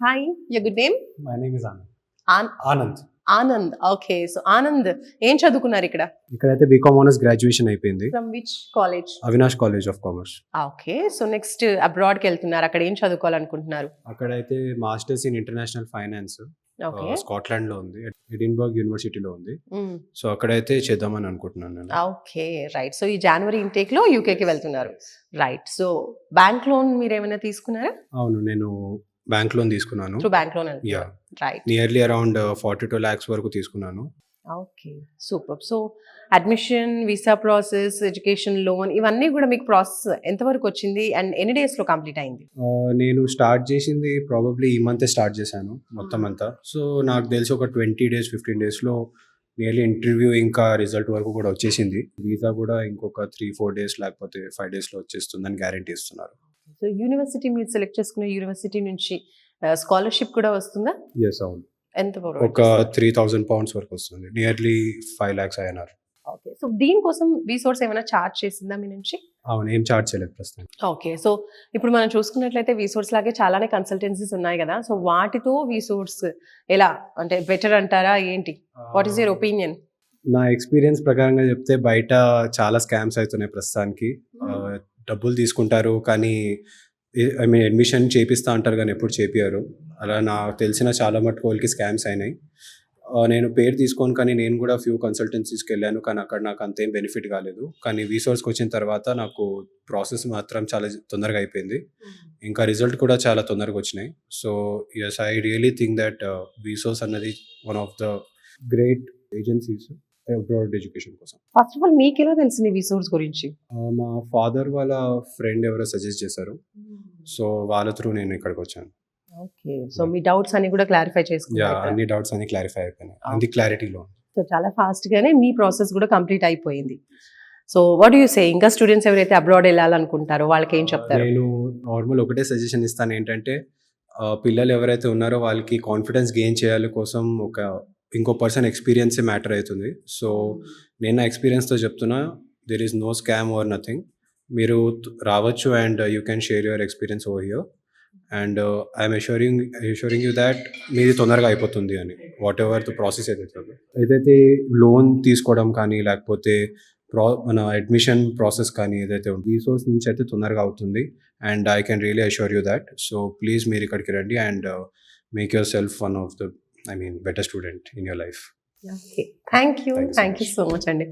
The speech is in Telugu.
Hi, your good name? My name is Anand. An- Anand. Anand. Okay, so Anand, ఏం చదువుకున్నారు ఇక్కడ? ఇక్కడైతే బీకామ్ ఆనర్స్ గ్రాడ్యుయేషన్ అయిపోయింది. From which college? Avinash college of commerce. Okay, so next అబ్రాడ్కి వెళ్తున్నారు. అక్కడ ఏం చదువుకోవాలనుకుంటున్నారు? అక్కడైతే masters in international finance okay. Scotland లో ఉంది, ఎడిన్బర్గ్ యూనివర్సిటీలో ఉంది. సో అక్కడైతే చేద్దామని అనుకుంటున్నాను నేను. Okay, right. సో ఈ జనవరి ఇంటేక్ లో యూకేకి వెళ్తున్నారు. రైట్. సో బ్యాంక్ లోన్ మీరు ఏమైనా తీసుకున్నారా? అవును, నేను బ్యాంక్ లోన్ తీసుకున్నాను. Through bank loan yeah, right. Nearly around 42 lakhs వరకు తీసుకున్నాను. Okay, super. So admission, visa process, education loan ఇవన్నీ కూడా మీకు ప్రాసెస్ ఎంతవరకు వచ్చింది అండ్ ఎన్ని డేస్ లో కంప్లీట్ అయింది? నేను స్టార్ట్ చేసింది ప్రాబబ్లీ ఈ మంత్ స్టార్ట్ చేశాను మొత్తం అంతా. సో నాకు తెలిసి ఒక 20 days 15 days లో నియర్లీ ఇంటర్వ్యూ ఇంకా రిజల్ట్ వరకు కూడా వచ్చేసింది. వీసా కూడా ఇంకొక 3-4 days లేకపోతే 5 days లో వచ్చేస్తుందని గ్యారంటీ ఇస్తున్నారు. సో యూనివర్సిటీ మీరు సెలెక్ట్ చేసుకున్న యూనివర్సిటీ నుంచి స్కాలర్షిప్ కూడా వస్తుందా? ఎస్, అవును. ఎంత ఒక 3,000 pounds వరకు వస్తుంది, nearly 5 lakhs INR. Okay, so దీనికోసం వీసోర్స్ ఏమైనా చార్జ్ చేసిందా మీ నుంచి? అవును, ఏం చార్జ్ చేయలేదు ప్రస్తుతం. ఓకే, సో ఇప్పుడు మనం చూసుకున్నట్లయితే వీసోర్స్ లాగే చాలానే కన్సల్టెన్సీస్ ఉన్నాయి కదా, సో వాటితో వీసోర్స్ ఎలా అంటే బెటర్ అంటారా ఏంటి? What is your opinion? నా ఎక్స్పీరియన్స్ ప్రకారంగా చెప్తే బయట చాలా స్కామ్స్ అవుతున్నాయి ప్రస్తుతానికి. డబ్బులు తీసుకుంటారు కానీ ఐ మీన్ అడ్మిషన్ చేపిస్తా అంటారు కానీ ఎప్పుడు చేపియారు. అలా నాకు తెలిసిన చాలా మటుకు వాళ్ళకి స్కామ్స్ అయినాయి. నేను పేరు తీసుకోను కానీ నేను కూడా ఫ్యూ కన్సల్టెన్సీస్కి వెళ్ళాను కానీ అక్కడ నాకు అంతేం బెనిఫిట్ కాలేదు. కానీ వీసోర్స్కి వచ్చిన తర్వాత నాకు ప్రాసెస్ మాత్రం చాలా తొందరగా అయిపోయింది, ఇంకా రిజల్ట్ కూడా చాలా తొందరగా వచ్చినాయి. So yes, I really think that వీసోర్స్ అన్నది one of the great agencies abroad education కోసం. ఫస్ట్ ఆఫ్ ఆల్ మీకు ఎలా తెలిసింది వీసోర్స్ గురించి? మా ఫాదర్ వాళ్ళ ఫ్రెండ్ ఎవరో సజెస్ట్ చేశారు, సో వాళ్ళ త్రూ నేను ఇక్కడికి వచ్చాను. ఓకే, సో మీ డౌట్స్ అన్ని కూడా క్లారిఫై యా, చేసుకున్నారు. అన్ని డౌట్స్ అన్ని క్లారిఫై అయిపోయినాయి, అన్ని క్లారిటీలో. సో చాలా ఫాస్ట్ గానే మీ ప్రాసెస్ కూడా కంప్లీట్ అయిపోయింది. సో వాట్ యు సే, ఇంకా స్టూడెంట్స్ ఎవరైతే అబ్రాడ్ వెళ్ళాలనుకుంటారో వాళ్ళకి ఏం చెప్తారు? నేను నార్మల్ ఒకటే సజెషన్ ఇస్తాను, ఏంటంటే పిల్లలు ఎవరైతే ఉన్నారో వాళ్ళకి కాన్ఫిడెన్స్ గెయిన్ చేయాలి కోసం ఇంకో పర్సన్ ఎక్స్పీరియన్సే మ్యాటర్ అవుతుంది. సో నేను నా ఎక్స్పీరియన్స్తో చెప్తున్నా, there is no scam or nothing. మీరు రావచ్చు and you can share your experience over here and I'm assuring you that మీది తొందరగా అయిపోతుంది అని. వాట్ ఎవర్ ద ప్రాసెస్ ఏదైతే లోన్ తీసుకోవడం కానీ లేకపోతే మన అడ్మిషన్ ప్రాసెస్ కానీ ఏదైతే వీసోర్స్ నుంచి అయితే తొందరగా అవుతుంది and I can really assure you that. So please మీరు ఇక్కడికి రండి and make yourself one of the better student in your life. Okay, thank you Thank you so so much అండి.